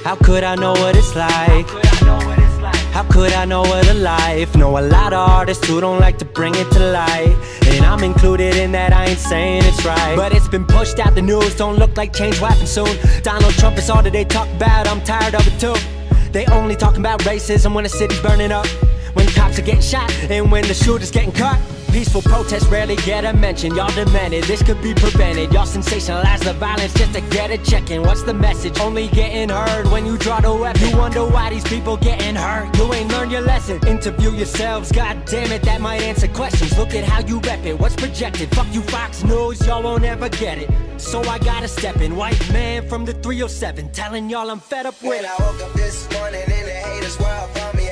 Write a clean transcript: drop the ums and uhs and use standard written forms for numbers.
How could I know what it's like? How could I know what a life? Know a lot of artists who don't like to bring it to light, and I'm included in that, I ain't saying it's right, but it's been pushed out the news, don't look like change will happen soon. Donald Trump is all that they talk about, I'm tired of it too. They only talking about racism when the city's burning up, when cops are getting shot, and when the shooter's getting cut. Peaceful protests rarely get a mention. Y'all demanded this could be prevented. Y'all sensationalize the violence just to get a check-in. What's the message? Only getting heard when you draw the weapon. You wonder why these people getting hurt. You ain't learned your lesson. Interview yourselves, god damn it, that might answer questions. Look at how you rep it, what's projected? Fuck you Fox News, y'all won't ever get it. So I gotta step in, white man from the 307, telling y'all I'm fed up with it. When I woke up this morning and the haters were up on me,